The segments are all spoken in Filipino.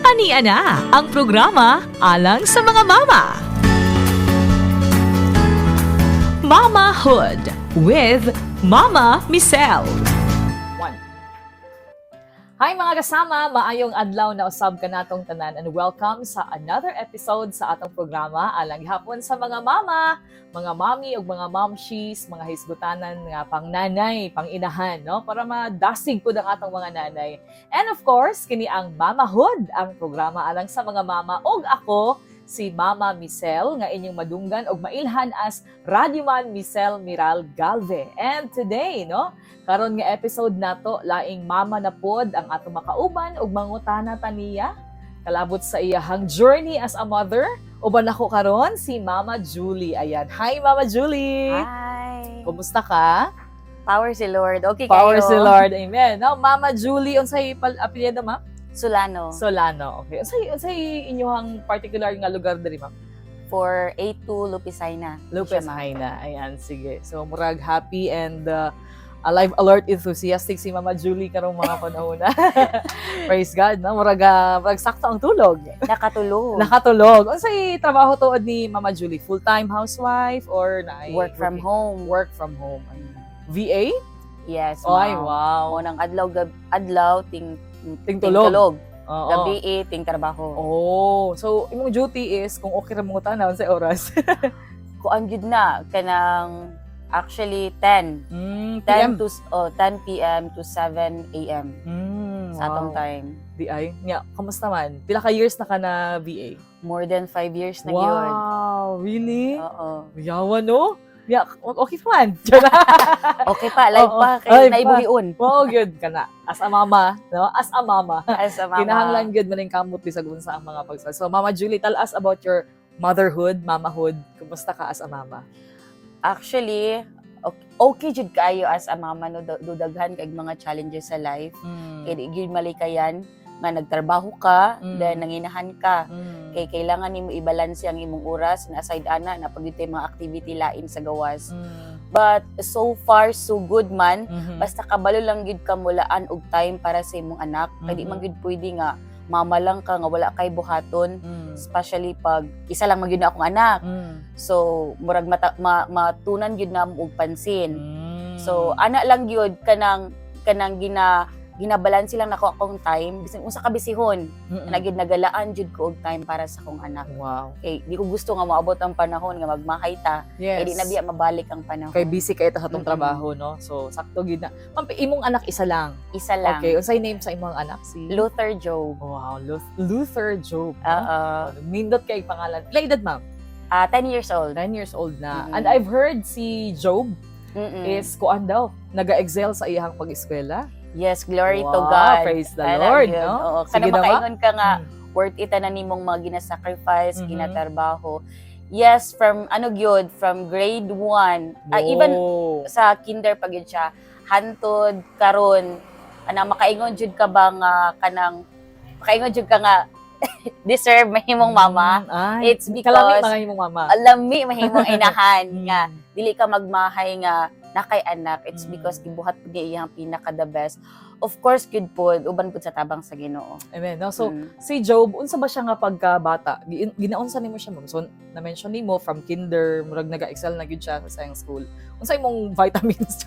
Ania na ang programa alang sa mga mama. Mamahood with Mama Michelle. Hi mga kasama, maayong adlaw na usab ka natong tanan and welcome sa another episode sa atong programa alang hapon sa mga mama, mga mami ug mga momshies, mga hisgutanan nga pang nanay, pang inahan, no? Para madasig pud ang atong mga nanay. And of course, kini ang Mamahood, ang programa alang sa mga mama ug ako si Mama Michelle nga inyong madunggan ug mailhan as Radyoman Michelle Miral Galve. And today, no, karon nga episode nato laing mama na pod ang ato makauban ug mangutana taniya kalabot sa iyahang journey as a mother. Uban ako karon si Mama Julie. Ayan. Hi Mama Julie. Hi. Kumusta ka? Power si Lord. Okay Power kayo? si Lord. Amen. Now, Mama Julie, unsay apelyido ma? Solano. Solano. Okay. Unsay inyohang particular nga lugar diri ma? For A2 Lupisaina. Lupes Haina. Ayan, sige. So, murag happy and alive, alert, enthusiastic si Mama Julie karong mga panahon na. Praise God, no? Murag sakto ang tulog. Nakatulog. Nakatulog. Unsay trabaho tuod ni Mama Julie? Full-time housewife or Work from home. Work from home. Ayun. VA? Yes. Ay, ma'am. wow. Unang adlaw, ting tulog. tulog. Oo. Gabi, ting trabaho. Oh, so imong duty is kung okay ra mo tanaw sa oras. Kuan gyud na kanang actually 10. 10 to 10 PM to 7 AM sa atong time. Di ay. Nya, kamusta man? Pila ka years na ka na VA? More than 5 years na gyud. Wow, really? Oo. Yawa, no? Yeah, okay pa man. Okay pa, live Oo. pa Live kay pa. naibuhion. Wow, good ka na. As a mama, no? As a mama. As a mama. Kinahanglan good maning kamot bisag unsa ang mga pagsal. So, Mama Julie, tell us about your motherhood, mamahood. Kumusta ka as a mama? Actually, okay jud kayo as a mama no dudaghan kay mga challenges sa life. Kay di gyud malikayan nga nagtrabaho ka, then nanginahan ka. Kay kailangan nimo i-balance ang imong oras na aside ana na pagyutay mga activity lain sa gawas. But so far so good man. Basta kabalo lang gyud ka mulaan og time para sa imong anak. Kay di man gyud pwede nga mama lang ka nga wala kay buhaton, especially pag isa lang man gyud na akong anak. So murag matunan gyud na mo og pansin. So ana lang gyud kanang ginabalanse lang nako akong time bisan unsa ka bisihon. Nagid nagalaan jud ko og time para sa akong anak. Wow. Kay di ko gusto nga maabot ang panahon nga magmahay ta. Yes. Kay di na biya mabalik ang panahon. Kay busy kay ta sa tong trabaho, no? So, sakto gid na. Ma'am, imong anak isa lang. Isa lang. Okay, unsay name sa imong anak? Si Luther Job. Wow, Luther Job. Oo. Nindot kay pangalan. Ilang edad, ma'am? 10 years old. 9 years old na. Mm-mm. And I've heard si Job is kuan daw, naga-excel sa iyang pag-eskwela. Yes, glory Wow, to God. praise the Alam Lord, yun. no? Oo. Sige Kana na, makaingon ka nga, Mm. worth it na nimong mga ginasacrifice, Mhm. ginatrabaho. Yes, from from grade 1, even Wow. sa kinder pag yun siya, hantod, karon makaingon jud ka ba nga makaingon jud ka nga, deserve mahimong mama. Ay, It's kalami because mga imong mama. alami mahimong inahan nga Mm. dili ka magmahay nga nakay anak. It's Mm. because gibuhat pud niya iyang pinaka the best. Of course good pod uban pud sa tabang sa Ginoo. Amen. No? So, Mm. si Job, unsa ba siya nga pagkabata? Ginaunsa nimo siya, ma'am? So, na-mention nimo from kinder, murag naga-excel na gyud siya sa iyang school. Unsa imong vitamins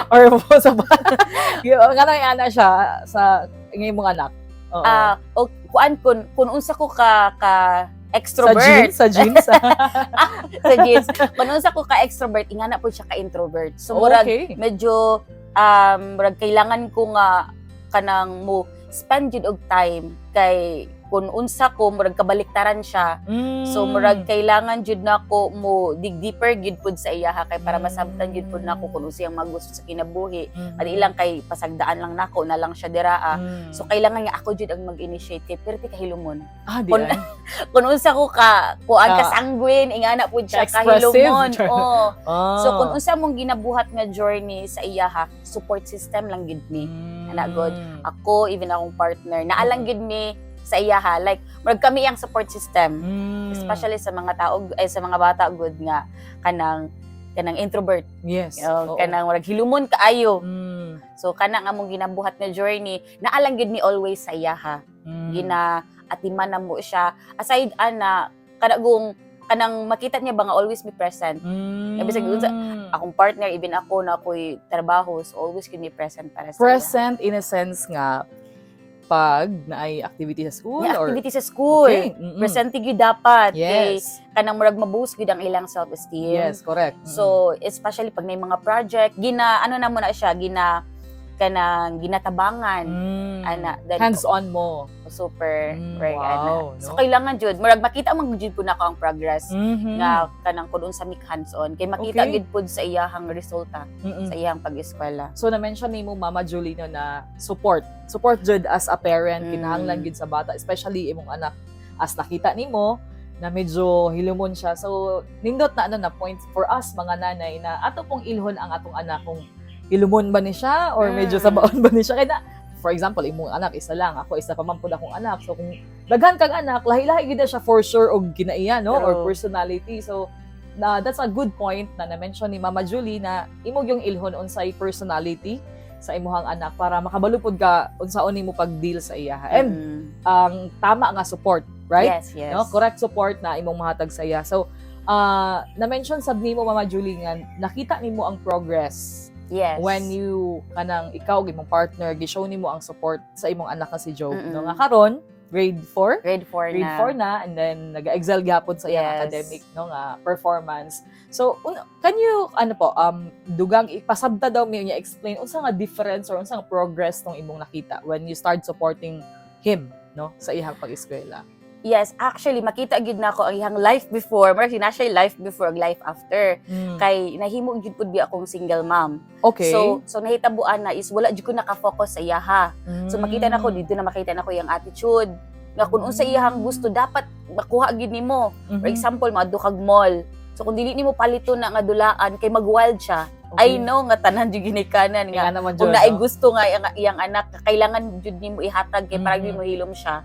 or sa bata? Nga nang ana siya sa imong anak. Oo. O kuan kun unsa ko ka extrovert Sa jeans. sa jeans. Kun unsa ko ka extrovert, ingana po siya ka introvert. So murag Okay. medyo murag kailangan ko nga kanang mo spend jud og time kay kun unsa ko murag kabaliktaran siya. So murag kailangan jud nako mo dig deeper gid pud sa iya kay para masabtan jud pud nako kun unsay ang magusto sa kinabuhi. Adi lang kay pasagdaan lang nako na lang siya diraa. So kailangan nga ako jud ang mag-initiate kay perti kahilumon. Kun Kun unsa ko kuan ka sanguine ingana pud siya Expressive. kahilumon. Oo. Ah. So kung unsa mong ginabuhat nga journey sa iya support system lang gid ni. Ana god. Ako even akong partner naalang gid mi sa iya like murag kami ang support system. Especially sa mga tao sa mga bata good nga kanang kanang introvert. Yes. Oo. Kanang murag hilumon kaayo. Mm. So kana nga mong ginabuhat nga journey, naalang gid ni always sa iya ha. Ginaatiman na mo siya. Aside ana kanang makita niya ba nga always be present. Ibig sabihin sa akong partner, even ako na ako'y trabaho, so always can be present para sa iya. Present in a sense nga pag naay activity sa school May or activity sa school. Okay. Present gyud dapat. Kay Yes. kanang murag ma-boost gyud ang ilang self-esteem. Yes, correct. So, especially pag may mga project, ano na mo na siya, kanang ginatabangan. Then, hands-on mo. super, right, wow, So, no? kailangan jud murag makita man jud po na ko ang progress nga Mm-hmm. kanang kun unsa mi hands-on. Kay makita Okay. gid pud sa iyahang resulta, sa iyang pag-eskwela. So, na-mention ni mo, Mama Julino, na support. Support jud as a parent, kinahanglan gid sa bata, especially imong anak. As nakita ni mo, na medyo hilumon siya. So, nindot na point for us, mga nanay, na ato pong ilhon ang atong anak kung hilumon ba ni siya or medyo sabaon ba ni siya. Kaya na, for example, imong anak, isa lang. Ako, isa pa man pud akong anak. So, kung daghan kang anak, lahi-lahi gid na siya for sure og kinaiya, no? Or True. personality. So, that's a good point na na-mention ni Mama Julie na imog yung ilhon unsay personality sa imuhang anak para makabalupod ka unsaon nimo pag-deal sa iya. And ang tama nga support, right? Yes. No, correct support na imong mahatag sa iya. So, na-mention sab nimo, Mama Julie, nga nakita nimo ang progress Yes. when you kanang ikaw imong partner gi-show nimo ang support sa imong anak nga si Joe. No, nga Mm-mm. karon grade 4 grade 4 grade na. 4 na, and then nag-excel gyapon sa iyang Yes. academic, no, nga performance. So can you dugang ipasabta daw mi niya explain unsa nga difference or unsa nga progress tong imong nakita when you start supporting him, no, sa iyang pag-eskwela? Yes, actually makita gid nako ang iyang life before, murag na siya life before ug life after. Kay nahimo gid pud bi akong single mom. Okay. So nahitabuan na is wala jud ko naka-focus sa iyaha. So makita nako dito na makita nako yung attitude nga kung unsa iyahang gusto dapat makuha gid nimo. For example, maadto kag mall. So kung dili nimo palito na nga dulaan kay mag-wild siya. I know nga tanan jud ginikanan nga. naman Kung Diyon, naay no? gusto nga iyang anak, kailangan jud nimo ihatag kay para gyud mahilom siya.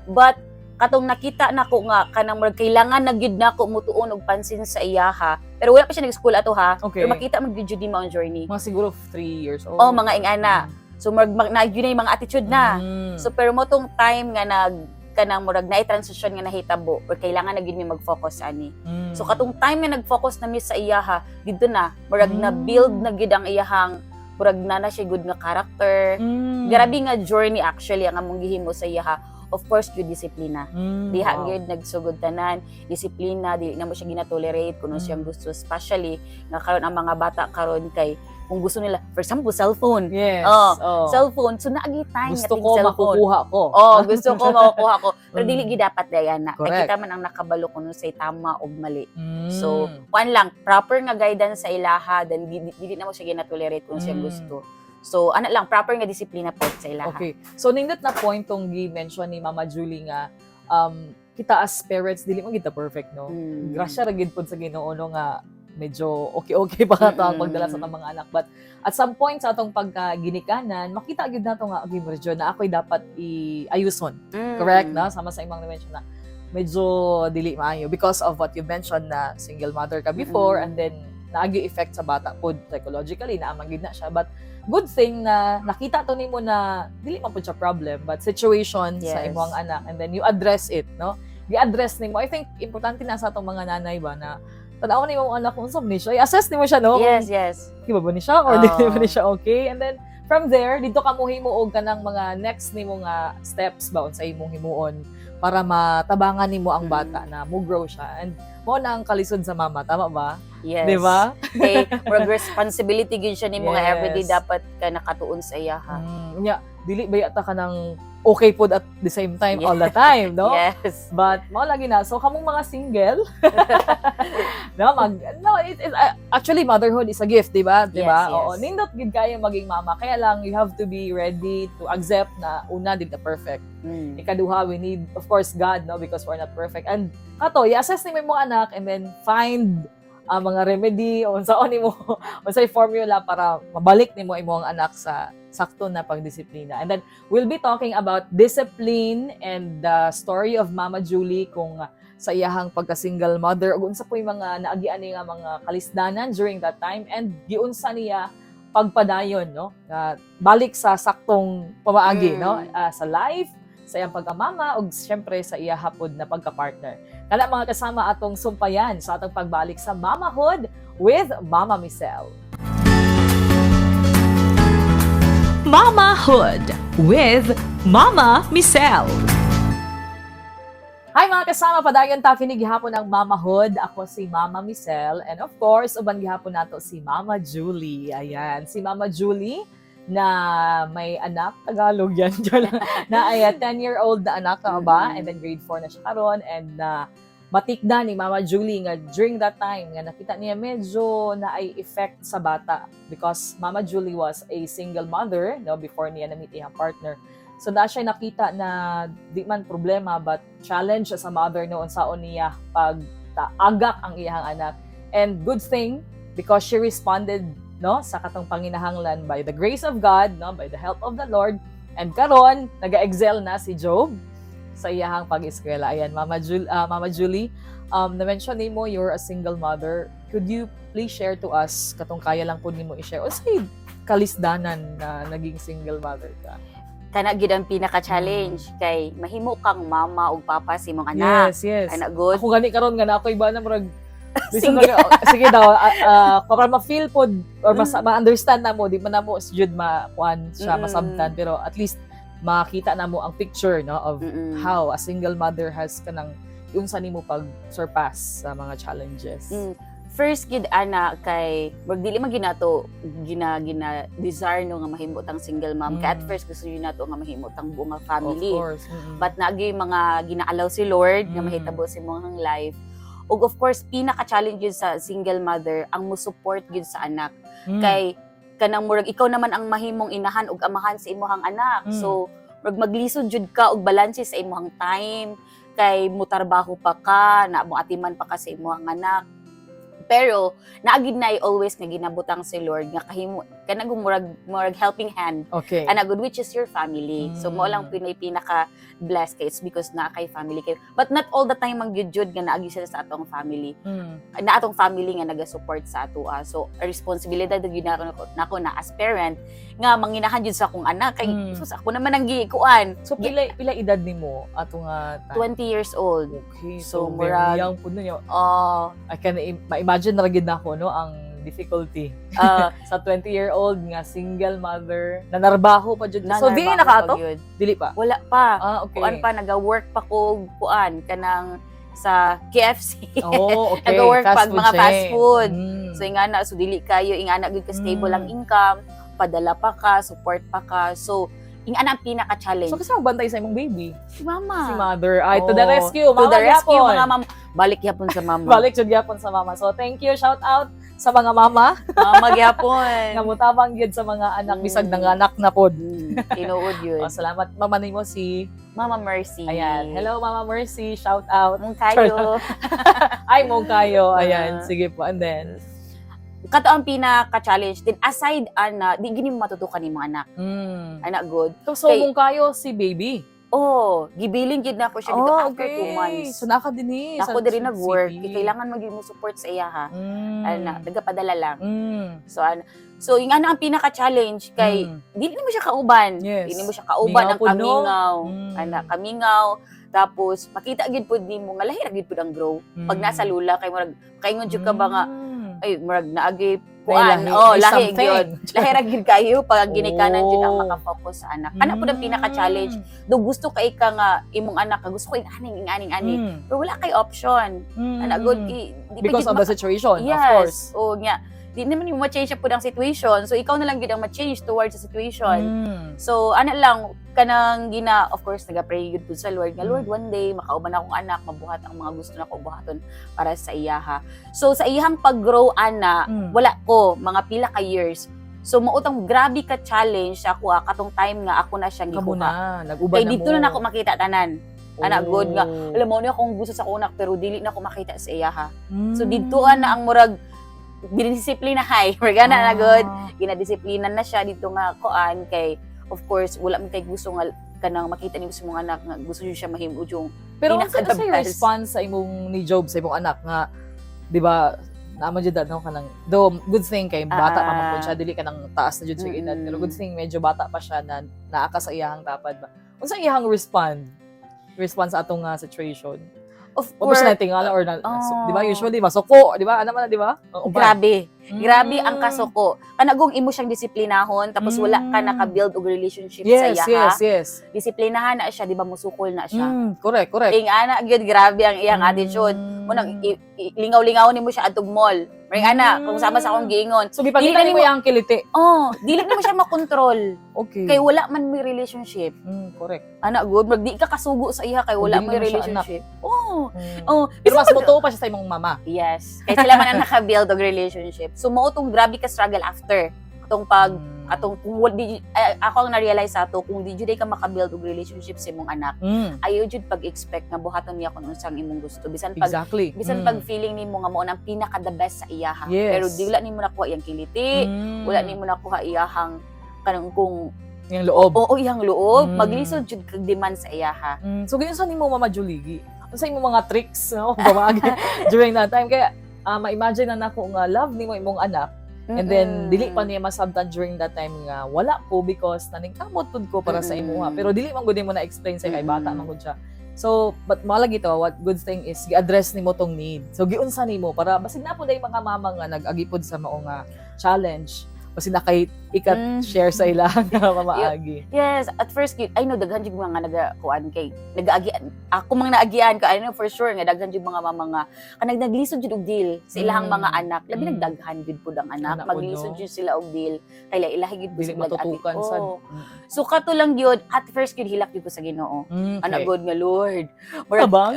But katong nakita nako nga kanang murag kailangan na gyud nako mutuon og pansin sa iyaha. Pero wala pa siya nag-school ato ha. Okay. Pero makita man gyud nimo ang journey. Mga siguro 3 years old. Oh, mga ingana. So murag na gyud na yung mga attitude na. So pero mo tong time nga kanang murag na transition nga nahitabo or kailangan na gyud mi mag-focus ani. So katong time nga nag-focus na mi sa iyaha, dito na murag na build na gyud ang iyahang murag na siya good nga character. Grabe nga journey actually ang among gihimo sa iyaha. Of course, yung disiplina. Diha wow. gyud nagsugod tanan, disiplina, dili na mo siya gina-tolerate kung ano siyang gusto, especially nga karon ang mga bata karon kay kung gusto nila, for example, cellphone. Yes. Oh, cellphone, so naagi time Gusto nga ko cellphone. makukuha ko. Oh, gusto ko makukuha ko. Pero dili gid dapat dayana. Correct. Kay kita man ang nakabalo kung say tama o mali. Mm. So, kuan lang, proper nga guidance sa ilaha, then dili na mo siya gina-tolerate kung siyang gusto. So, ano lang, proper nga disiplina po sa ilaha. Okay. So, nindot na point tong gi-mention ni Mama Julie nga, kita as parents, dili man kita perfect, no? Grasya ra gid pod sa Ginoo no nga medyo okay pa ka ang pagdala sa mga anak. But at some point sa atong pagkaginikanan, makita gyud nato nga okay medyo na ako'y dapat iayuson. Correct na sama sa imong na-mention na medyo dili maayo because of what you mentioned na single mother ka before and then naagi effect sa bata pod psychologically na amang gid na siya. But good thing na nakita to nimo na dili man pud siya problem but situation sa Yes. imong anak and then you address it, no? I-address nimo. I think importante na sa atong mga nanay ba na tanaw nimo ang anak kung saan ni siya. I-assess nimo siya, no? Yes, yes. Di ba ni siya or di ba ni siya okay? And then from there, dito ka mo himuog ka ng mga next nimo nga steps ba sa imong himuon para matabangan nimo ang bata na mo grow siya. And mo na ang kalisod sa mama, tama ba? Yes. Di ba? Okay, murag responsibility gyud siya nimo nga Yes. everyday dapat ka nakatuon sa iyaha. Nya, dili ba yata ka ng okay pod at the same time all the time, no? Yes. But mo lagi na. So kamong mga single, actually motherhood is a gift, 'di ba? 'Di ba? Yes, yes. Oo, nindot gid kayo maging mama. Kaya lang you have to be ready to accept na una di ka perfect. Ikaduha, we need of course God, no, because we're not perfect. And kato, i-assess ni mo anak and then find mga remedy o unsaon nimo unsay formula para mabalik nimo imong anak sa sakto na pagdisiplina. And then we'll be talking about discipline and the story of Mama Julie kung sa iyahang pagka-single mother ug unsa po'y mga naagian niya mga kalisdanan during that time and giunsa niya pagpadayon no balik sa saktong pamaagi no sa life sa iyang pagkamama ug syempre sa iya hapod na pagka-partner. Kana mga kasama atong sumpayan sa atong pagbalik sa Mamahood with Mama Michelle. Mamahood with Mama Michelle. Hi mga kasama, padayon ta kini gihapon ang Mamahood. Ako si Mama Michelle and of course uban gihapon nato si Mama Julie. Ayan, si Mama Julie na may anak, Tagalog yan, na ay 10-year-old na anak na ba, and then grade 4 na siya karon and matikda ni Mama Julie nga during that time nga nakita niya medyo na ay effect sa bata because Mama Julie was a single mother no before niya na-meet iyang partner. So na siya nakita na di man problema but challenge sa mother noon saon niya pag agak ang iyang anak. And good thing because she responded no sa katong panginahanglan by the grace of God no by the help of the Lord and karon naga-excel na si Job sa iyahang pag-eskwela. Ayan Mama Julie na-mention nimo you're a single mother. Could you please share to us katong kaya lang pud nimo i-share unsay kalisdanan na naging single mother ka? Kana gid ang pinaka-challenge kay mahimo kang mama ug papa sa imong anak. Yes. Ana good. Ako gani karon nga na ako iba na murag Sige. sige daw para ma-feel pod or ma-understand na mo di man na mo jud ma-kuan siya masabtan pero at least makita na mo ang picture no of how a single mother has kanang unsa nimo pag surpass sa mga challenges. First gid ana kay wag dili man ginato gina desire no nga mahimutang single mom kay at first gusto yun nato nga mahimutang buong family. Of course. But naagi mga ginaalaw si Lord nga mahitabo sa imong life. Ug of course pinaka-challenge yun sa single mother ang mo-support gyud sa anak. Kay kanang murag ikaw naman ang mahimong inahan ug amahan sa imong anak. So murag maglisod jud ka og balanse sa imong time kay mutarbaho pa ka na mo atiman pa ka sa imong anak. Pero naagid na always nga ginabutang si Lord nga kahimo kanang murag helping hand. Okay. Ana good which is your family. So mo lang pinaka blessed kay it's because na kay family kay. But not all the time ang jud nga naagi sila sa atong family. Na atong family nga naga-support sa ato. So a responsibilidad gyud nako na as parent nga manginahan jud sa akong anak kay sus ako naman ang giikuan. So pila edad nimo ato nga 20 years old. Okay. So, So murag- very young pud niyo. I can ma-imagine na gid nako no ang difficulty sa 20-year-old nga single mother na narbaho pa jud. So dili na ka ato? Dili pa. Wala pa. Okay. Kuan pa naga-work pa ko kuan kanang sa KFC. Oh, okay. Nag-work pag mga chain. fast food. So ingana so dili kayo ingana gud ka stable ang income, padala pa ka, support pa ka. So ingana ang pinaka-challenge. So kasi magbantay sa imong baby. Si mama. Si mother. Ay, to the Oh, rescue. To the rescue Yapon. mga mama. Balik yapon sa mama. Balik jud gyapon sa mama. So thank you, shout out sa mga mama Mama gyapon. nga mutabang gyud sa mga anak bisag nanganak na pod. Tinuod yun. Oh, salamat mama nimo si Mama Mercy. ayan. Hello Mama Mercy, shout out. Mong kayo. Ay mo kayo. Ayan, sige po. And then Kato ang pinaka-challenge din aside ana di gini mo matutukan ni mga anak. Anak good. So Kay- mong kayo si baby. Oh, gibiling gid na ko siya dito after 2 months. So naka dinhi Ako diri nag-work, kailangan maging mo support sa iya ha. Ana, nagapadala lang. So yung ang pinaka-challenge kay dili mo siya kauban. Yes. Dili mo siya kauban Mingaw ang po, no? kamingaw. Ana, kamingaw. Tapos makita gid pud nimo nga lahi ra gid pud ang grow. Pag nasa lula kay murag kaingon jud ka ba nga ay murag naagi kuan. Oh, lahi gyud. Lahi ra gid kayo pag ginikanan jud ang makafocus sa anak. Ana pud ang pinaka-challenge. Do gusto kay ka nga imong anak ka gusto ko aning. Pero wala kay option. Ana good because of the situation, yes. of course. O nga, di naman yung ma-change po ang situation. So, ikaw na lang gid ang ma-change towards the situation. So, ano lang, kanang of course, nag-pray yun po sa Lord. Nga, Lord, one day, makauban akong anak, mabuhat ang mga gusto na ko buhaton para sa iya ha. So, sa iyang pag-grow, ana, wala ko, mga pila ka years. So, mautang grabe ka challenge ako katong time nga ako na siyang Kamu gikuha. na, nag-uban Kay na dito mo. na ako makita tanan. Ana good nga. Alam mo niya akong gusto sa kunak pero dili na ko makita sa iya ha. So didtoan na ang murag dinisiplinahay. Murag na good. Ginadisiplinan na siya dito nga kuan kay of course wala man kay gusto nga kanang makita ni gusto mong anak nga gusto niyo siya mahimud yung pero unsa pinaka-the sa yung best. response sa imong ni Job sa imong anak nga di ba naman jud no kanang do good thing kay bata pa man po siya dili ka nang taas na jud sa edad pero good thing medyo bata pa siya na naaka sa iyahang tapad ba unsa iyahang response sa atong situation Of o course, personal tingala or na, di ba usually masuko di ba ano man di ba grabe. Grabe ang kasuko. Kanagong imo siyang disiplinahon tapos wala ka naka-build og relationship sa iya. yes Disiplinahan na siya, di ba musukol na siya. correct Ing ana gyud grabe ang iyang attitude. Munang lingaw-lingaw nimo siya adtog mall. Ring ana kung sama sa akong giingon. so gipakita Dili nimo yang kiliti Oh, dili nimo siya makontrol. okay Kay wala man may relationship. correct Ana good, mag di ka kasugo sa iya kay wala Dili may naman siya relationship. Oh, oh, pero mas moto pa siya sa imong mama yes. Kay sila man ang naka-build og relationship. So mao tong grabe ka struggle after atong atong kung ako ang na-realize ato kung di jud ka maka-build og relationship sa imong anak. Ayaw jud pag-expect nga buhaton niya kung unsang imong gusto. Bisan pag exactly pag feeling nimo nga mao nang pinaka the best sa iyaha. Yes. Pero di wala nimo nakuha iyang kiliti, wala nimo nakuha iyahang kanang kung yung loob iyang loob, maglisod jud kag demand sa iyaha. So, ganyan sa nimo Mama Julie? Ano sa imong mga tricks, no? Pamagi during that time. Kaya, ma-imagine na nako nga love nimo imong anak. And then, dili pa niya masabtan during that time nga wala ko because naningkamot tud ko para sa imuha. Pero dili man gud mo na-explain sa kay bata man gud siya. So, but malagi to, what good thing is, gi-address nimo tong need. So, giunsa nimo para basig na po day mga mama nga nag-agipod sa mao nga challenge. Kasi na kay ikat-share sa ilang mamaagi. Yes, at first I know daghan jud mga nagakuan kay nagaagian. Ako mang naagian ka I know for sure nga daghan jud mga mama nga kanang naglisod jud og deal sa ilahang mga anak. Labi nagdaghan jud pud ang anak. Maglisod jud sila og deal kay ilahi gid Dili matutukan sad. So kato lang gyud at first gyud hilak gyud ko sa Ginoo. Anak god nga Lord. Tabang.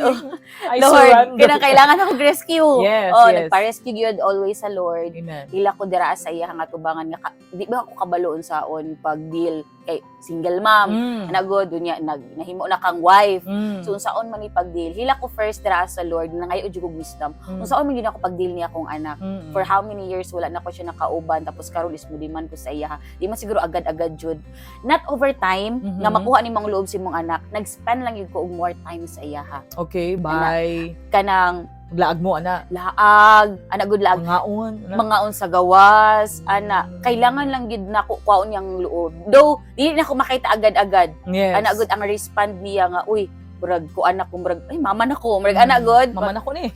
I Lord, surrender. kinang kailangan ako rescue. Yes, yes. Nagpa-rescue gyud always sa Lord. Amen. Hilak ko dira sa iya nga tubangan nga di ba ako kabaloon saon pag deal kay single mom nagod dunya nahimo na kang wife so unsaon man ni pag deal hila ko first dira sa Lord na ngayo jud og wisdom unsaon man gyud ako pag deal niya akong anak for how many years wala na ko siya nakauban tapos karon is mo diman ko sa iya di man siguro agad-agad jud not over time nga makuha ni mong loob si mong anak nag-spend lang gyud ko og more time sa iya Okay, bye. kanang Laag mo, ana. laag ana good laag Mangaon. mga sa gawas, ana, kailangan lang gid nako kwaon yang loob. Though, dili na ko makita agad-agad. Yes. Ana good ang respond niya nga, uy, murag ko anak ko, murag, ay mama na ko, murag ana good. Mama na ko ni.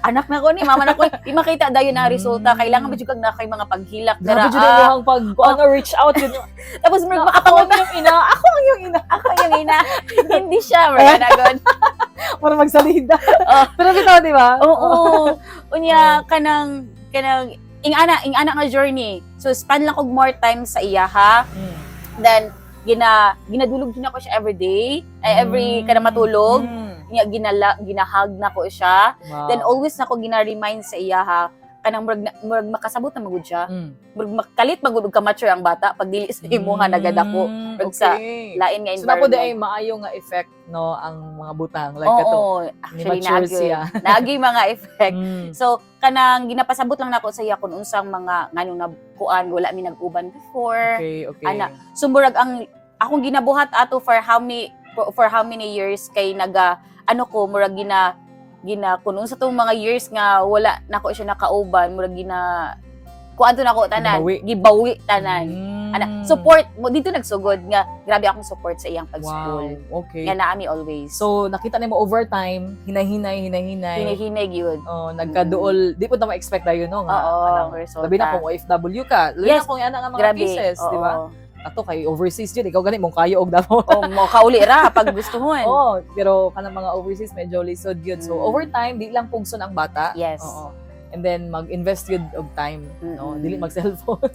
Anak na ko ni, mama na ko. Di makita dayon na resulta. Kailangan ba jud kag na kay mga paghilak Grabe jud yung pag reach out yun. Tapos murag Ako makapangon yung ina. Ako yung ina. ako yung ina. Hindi siya, murag ana good. Para magsalida. Pero bitaw, di ba? Oo. Unya kanang ing ana nga journey. So spend lang og more time sa iya ha. Then ginadulog din ako siya every day, every kada matulog. Nya ginahag na ko siya. Wow. Then always nako gina-remind sa iya ha kanang murag makasabot na magud siya. Murag makalit magud og ka-mature ang bata pag dili sa imo nga nagadako. Murag sa lain nga So na po environment. ay maayo nga effect no ang mga butang like Oo, kato. actually mature naagi. siya. Naagi mga effect. So kanang ginapasabot lang nako sa iya kun unsang mga nganong nakuan wala mi nag-uban before. Okay. Ana, so murag ang akong ginabuhat ato for how many years kay murag gina kun unsa tong mga years nga wala nako siya nakauban murag kuanto nako tanan gibawi tanan. Ana, support mo dito nagsugod nga grabe akong support sa iyang pag-school. Wow. Okay. Nga naami always. So nakita nimo overtime, hinay-hinay. hinihinay gyud. Nagkaduol, di po na ma-expect tayo no nga. Oo, resulta. Labi na kung OFW ka. Labi Yes. na kung yan ang mga Grabe. cases, di ba? Oo. Ato kay overseas yun, ikaw gani mong kayo og damo. Mo kauli ra pag gustuhon. Oo, pero kanang mga overseas medyo lisod yun. So overtime di lang pugson ang bata. Yes. Oo. And then mag-invest yun og time, no? Dili mag-cellphone.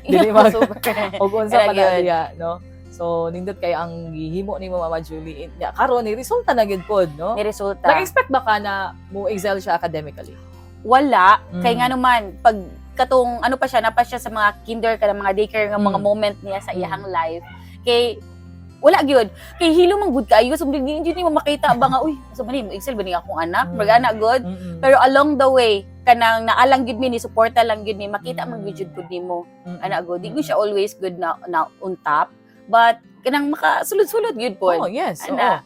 Dili Dili mag super. og unsa pa Kaya na diya, no? So nindot kay ang gihimo nimo Mama Julie. Karon ni resulta na gyud pod, no? Ni resulta. Nag-expect ba ka na mo excel siya academically? Wala. Kay nga naman, pag katong napa siya sa mga kinder ka mga daycare nga mga moment niya sa iyang life. Kay wala gyud. Kay hilo man gud kaayo so hindi mo makita ba nga uy, sa man mo Excel ba ni akong anak, magana good. Pero along the way kanang naalang gyud mi ni suporta lang gyud mi makita man gyud pud nimo. Ana good. Di ko siya always good na on top, but kanang makasulod-sulod gyud po. Oh, yes. Ana.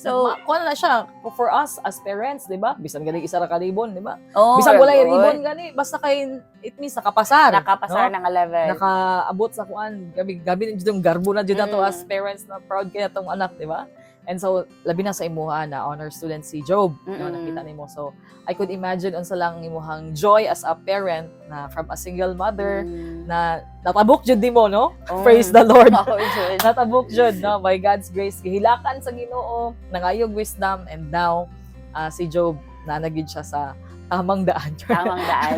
So, kuha na siya for us as parents, di ba? Bisan galing isa ra ka ribbon, di ba? Oh, Bisan wala yung ribbon gani, basta kay it means nakapasar. Nakapasar no? ng 11. Nakaabot sa kuan, gabi yung garbo na jud nato as parents na proud kay atong anak, di ba? And so labi na sa imuha na honor student si Job, no, nakita nimo. So I could imagine unsa lang imuhang joy as a parent na from a single mother na natabok jud nimo, no? Praise the Lord. Natabok jud, no, by God's grace gihilakan sa Ginoo, nangayog wisdom, and now si Job nanagid siya sa tamang daan. Tamang daan.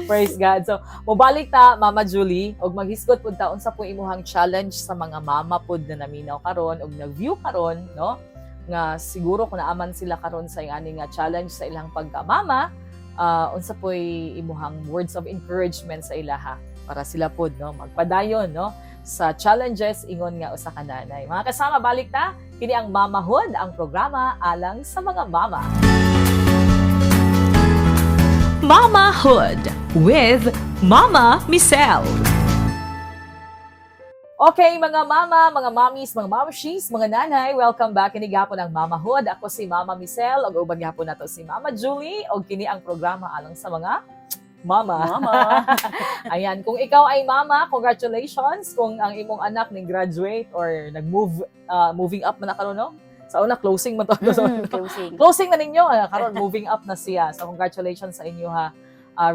Praise God. So mobalik ta Mama Julie og maghisgot pud ta unsa po imuhang challenge sa mga mama pud na naminaw karon og nag-view karon, no? Nga siguro kung naaman sila karon sa ingani nga challenge sa ilang pagkamama, unsa po imuhang words of encouragement sa ilaha para sila pud, no, magpadayon, no, sa challenges ingon nga usa ka nanay. Mga kasama, balik ta kini ang Mamahood, ang programa alang sa mga mama. Mamahood with Mama Michelle. Okay, mga mama, mga mommies, mga mamshies, mga nanay, welcome back. Kini gapon ang Mamahood. Ako si Mama Michelle, og uban gapon nato si Mama Julie, og kini ang programa alang sa mga mama. Ayan, kung ikaw ay mama, congratulations. Kung ang imong anak ning graduate or moving up man na karon, no? Sa una, closing mo to. Closing na ninyo. Karon moving up na siya. So, congratulations sa inyo, ha.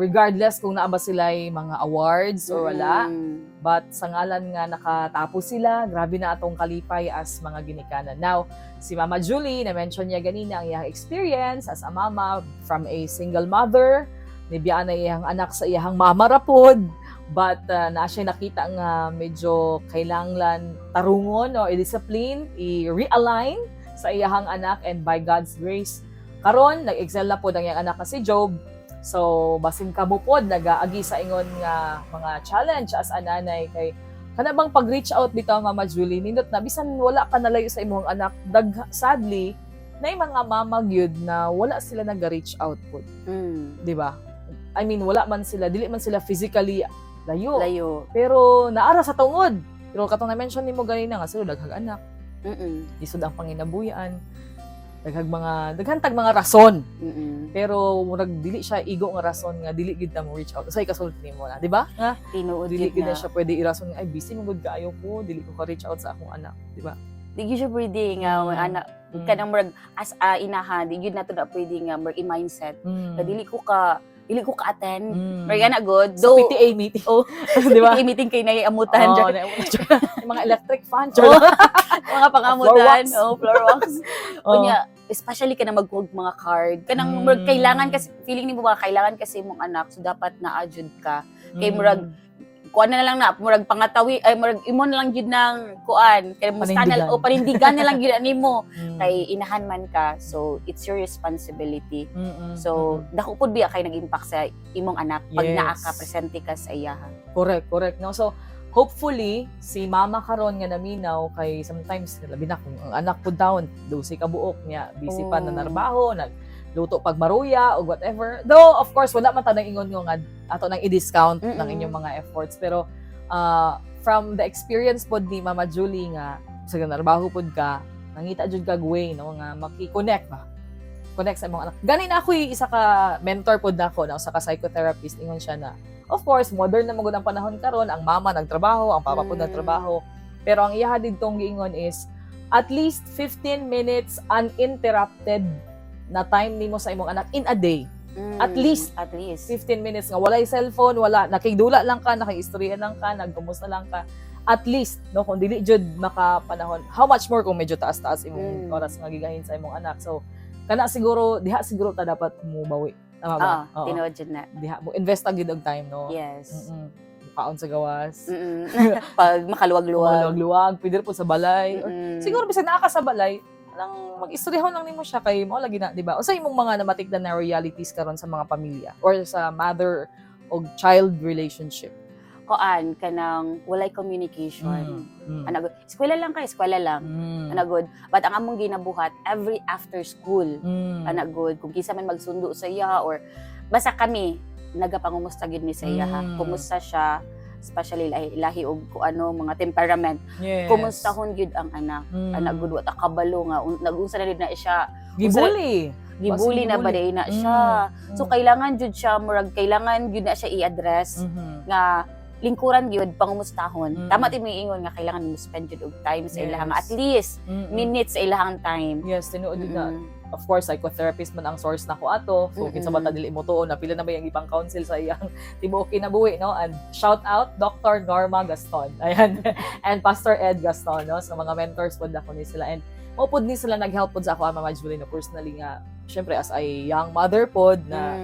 Regardless kung naaba sila ay mga awards or wala. But sa ngalan nga nakatapos sila, grabe na atong kalipay as mga ginikanan. Now, si Mama Julie, na-mention niya ganina ang iyang experience as a mama from a single mother. Nibiyaan na iyang anak sa iyang mama rapod. But na siya nakita nga medyo kailangan tarungon o i-discipline, i-realign sa iyahang anak, and by God's grace karon nag-excel na po ang iyang anak na si Job. So basin kamo pod nagaagi sa ingon nga mga challenge as a nanay kay kana bang pag-reach out bitaw Mama Julie nindot na bisan wala ka nalayo sa imong anak, sadly nay mga mama gyud na wala sila nag-reach out pod. Di ba? I mean wala man sila, dili man sila physically layo. Pero naara sa tungod. Pero katong na-mention nimo ganina nga sila daghang anak. Isod ang panginabuyan, daghantag mga rason. Pero murag dili siya igo nga rason nga dili gid ta mo reach out. Say kasulti nimo na, di ba? Nga tinuod dili gid na na siya pwede irason nga ay busy mo gud kaayo ko, dili ko ka reach out sa akong anak, di ba? Di gyud siya pwede nga anak kanang murag as a inaha, di gyud nato na pwede nga murag i-mindset. Na dili ko ka-attend. Murag na good. Sa PTA meeting. Oh, di ba? PTA meeting kay naiamutan. Mga electric fan. Mga pangamutan, floor wax. Unya, especially ka na magkuhog mga card. Kanang murag kailangan kasi, feeling ni mo ba, kailangan kasi mong anak, so dapat na-adjud ka. Kay murag, kuan na lang na, murag pangatawi, ay murag imo na lang gyud ng kuan, kay mustanal o panindigan na lang gyud nimo. Kay inahan man ka, so it's your responsibility. So, dako pud biya kay nag-impact sa imong anak pag naa ka presente ka sa iyaha. Correct. No, so hopefully si mama karon nga naminaw kay sometimes labi na kung ang anak pud taon 12 ka buok niya busy pa na narbaho, nagluto pag maruya o whatever. Though of course wala man ta nang ingon nga ato nang i-discount ng inyong mga efforts, pero from the experience pod ni Mama Julie nga sa narbaho pod ka, nangita jud kag way, no, nga maki-connect sa imong anak. Gani na ako isa ka mentor pod nako na usa ka psychotherapist, ingon siya na of course modern na magud ang panahon karon, ang mama nagtrabaho, ang papa pod nagtrabaho, pero ang iyaha didtong giingon is at least 15 minutes uninterrupted na time nimo sa imong anak in a day. At least 15 minutes nga walay cellphone, wala, nakigdula lang ka, nakistorya lang ka, nagkumusta lang ka. At least, no, kung dili jud makapanahon, how much more kung medyo taas-taas imong oras nga gigahin sa imong anak. So kana siguro diha siguro ta dapat mubawi. Tama ba? Tinuod jud na. Diha mo invest ang gid og time, no. Yes. Kaon sa gawas. Pag makaluwag-luwag, pwede po sa balay. Or, siguro bisan naa ka sa balay, lang mag-istoryahon lang nimo siya kay mo lagi na, di ba? Unsa imong mga namatikdan na realities karon sa mga pamilya or sa mother o child relationship? koan kanang walay communication. Ana good. Eskwela lang kay eskwela lang. Ana good. But ang among ginabuhat every after school. Ana good. Kung kinsa man magsundo sa iya or basta kami nagapangumusta gid mi sa iya ha. Kumusta siya, especially lahi og ko ano mga temperament. Yes. Kumustahon gyud ang anak. Ana good wa ta kabalo nga nag-unsa na gid na siya. Gibuli. Gibuli na ba day na siya. So kailangan jud siya murag kailangan gyud na siya i-address nga lingkuran gyud pangumustahon. Tama ti miingon nga kailangan mo spend jud og time sa ilahang at least minutes sa ilahang time. Yes, tinuod na. Of course, psychotherapist man ang source nako ato. So kinsa ba ta dili mo tuon na pila na ba yung ibang counsel sa iyang tibuok kinabuhi, no? And shout out Dr. Norma Gaston. Ayan. And Pastor Ed Gaston, no? So mga mentors pod ako ni sila and maupod ni sila nag-help pod sa ako Mama Julie no personally nga syempre as a young mother pod na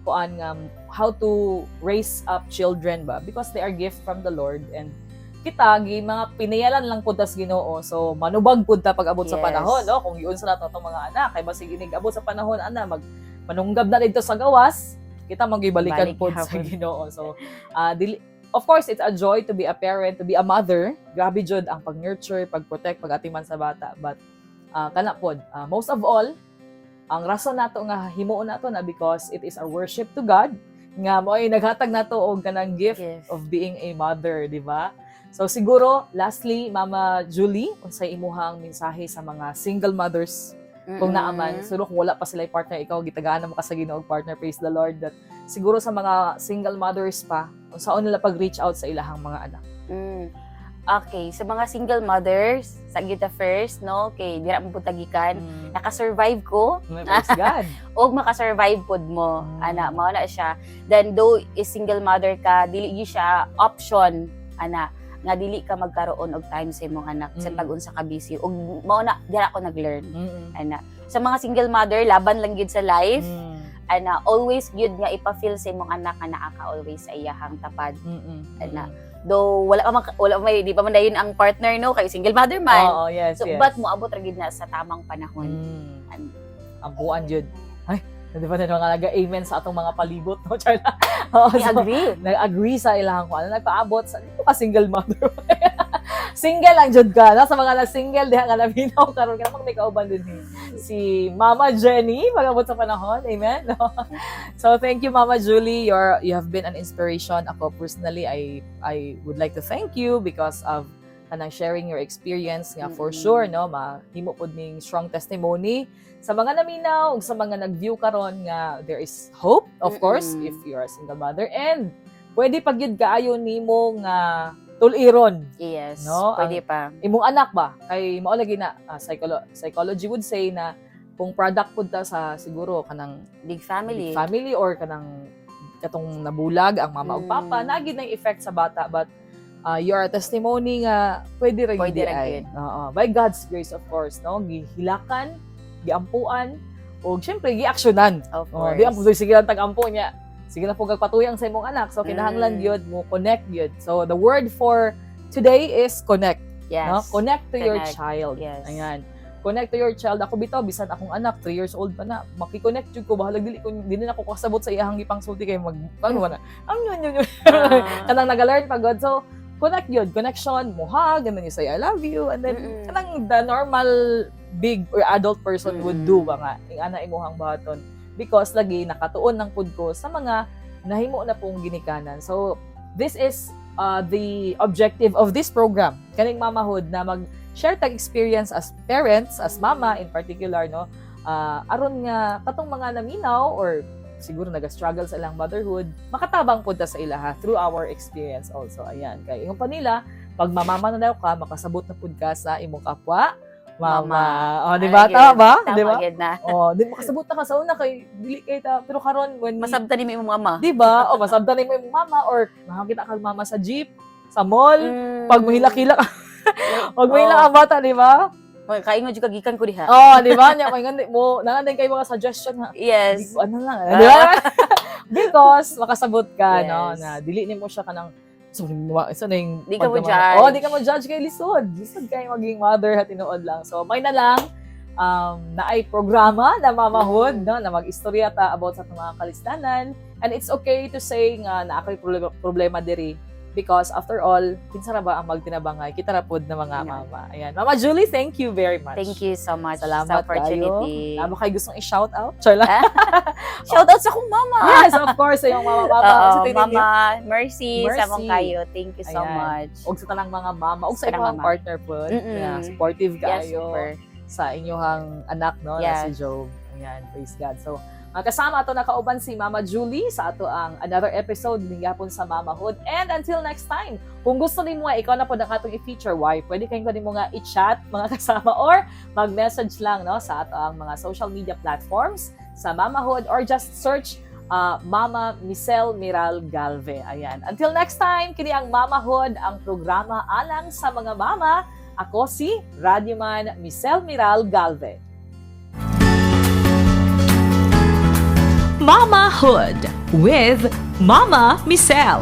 kuan nga how to raise up children ba because they are gift from the Lord and kita gi mga pinayalan lang pud tas Ginoo so manubag pud ta pag-abot sa panahon no kung giun sa nato tong mga anak kay basig inig abot sa panahon ana manunggab na dito sa gawas kita magibalikan pud sa Ginoo so of course it's a joy to be a parent to be a mother grabe jud ang pag-nurture pag-protect pag-atiman sa bata but kana pod most of all ang rason nato nga himuon nato na because it is our worship to God nga mo ay naghatag nato og kanang gift of being a mother, di ba? So siguro lastly Mama Julie unsay imuhang mensahe sa mga single mothers kung naaman siguro kung wala pa sila partner ikaw gitagaan mo ka sa Ginoo og partner praise the Lord that siguro sa mga single mothers pa unsaon nila pag-reach out sa ilahang mga anak. Okay, sa mga single mothers, sa kita first, no? Okay, dira mo putagikan. Naka-survive ko. Praise God. Og maka-survive pod mo. Ana, mao na siya. Then though is single mother ka, dili gyud siya option, ana, nga dili ka magkaroon og time sa imong anak sa pag-unsa ka busy. Og mao na dira ko nag-learn. Ana. Sa mga single mother, laban lang gyud sa life. Ana, always gyud nga ipa-feel sa imong anak nga naa ka always sa iyahang tapad. Ana. Though wala may di pa man dayon ang partner no kay single mother man. Oo, yes, so but moabot ra gid na sa tamang panahon. Ang buwan jud. Ay, di ba na nga amen sa atong mga palibot no Charla. I-agree. Nag-agree sa ilang ko. Nagpaabot sa ka single mother. Single lang jud ka no? Sa mga na single diha nga nabinaw karon ka mag kauban din si Mama Jenny pag-abot sa panahon. Amen. No? So thank you Mama Julie. You have been an inspiration. Ako personally I would like to thank you because of kanang sharing your experience nga for sure no mahimo pod ning strong testimony sa mga naminaw ug sa mga nag-view karon nga there is hope of course if you are a single mother and pwede pag gyud kaayo nimo nga tuliron. Yes, no? pwede pa. Imong anak ba? Kay mao lagi na psychology would say na kung product pud ta sa siguro kanang big family or kanang katong nabulag ang mama ug papa nagid na effect sa bata but you are a testimony nga pwede ra gid ay. By God's grace of course no gihilakan, giampuan ug syempre giaksyonan. Of course. Di ang pud sige lang tag-ampo niya. Sige na po gagpatuyang sa imong anak. So, kinahanglan yun mo, connect yun. So, the word for today is connect. Yes. No? Connect to your child. Yes. Ayan. Connect to your child. Ako bitaw, bisan akong anak, 3 years old pa na, makikonnect yun ko. Bahalag dili na ako kasabot sa iyahang ipangsulti kayo paano ba na? Kanang nag-learn pagod. So, connect yun. Connection, muhag, and then you say, I love you. And then, kanang the normal big or adult person would do ba nga. Yung ana imuhang baton. Because lagi nakatuon ng pud ko sa mga nahimo na pong ginikanan. So, this is the objective of this program. Kaning mamahood na mag-share tag experience as parents, as mama in particular, no? Aron nga katong mga naminaw or siguro naga-struggle sa ilang motherhood, makatabang pud ta sa ilaha through our experience also. Ayan. Kay ingon pa nila, pag mamama na daw ka, makasabot na pud ka sa imong kapwa mama. Di ba? Tama ba? Di ba? Di makasabot na ka sa una kay dili kay ta pero karon when masabtan ni imong mama. Di ba? O masabtan ni imong mama or makakita ka mama sa jeep, sa mall, pag mahila-kila ka. Pag mahila ka bata, di ba? Kaingon jud kagikan ko diha. Di ba? Nya kay ngandi mo nangan kay mga suggestion ha. Yes. Ano lang, di ba? Because makasabot ka no na dili nimo siya kanang so na yung di ka mo judge. Di ka mo judge kay lisod kay maging mother at tinuod lang. So may na lang na ay programa na mamahood no na mag-istorya ta about sa mga kalistanan and it's okay to say nga na ako'y problema diri Because after all, kinsa ra ba ang magtinabangay? Kita ra pod na mga Yeah. mama. Ayan. Mama Julie, thank you very much. Thank you so much Salamat sa opportunity. kayo. Ano kayo gustong i-shout out? Char lang. Shout out sa akong mama. Yes, of course, sa iyong mama. Oo, Sa tingin niyo. Mama, Mercy, sa mong Mercy. kayo. Thank you so Ayan. much. Og sa tanang mga mama, og sa Sa inyong mama. partner po. Yeah, supportive Yes, kayo super. sa inyong anak, no, na Yeah. si Job. Ayan, praise God. So, kasama ato nakauban si Mama Julie sa ato ang another episode ng Gapon sa Mamahood. And until next time, kung gusto nimo nga ikaw na po ang atong i-feature, why pwede kayong mo nga i-chat mga kasama or mag-message lang, no, sa ato ang mga social media platforms sa Mamahood or just search Mama Michelle Miral Galve. Ayan. Until next time, kini ang Mamahood, ang programa alang sa mga mama. Ako si Radyoman Michelle Miral Galve. Mamahood with Mama Michelle.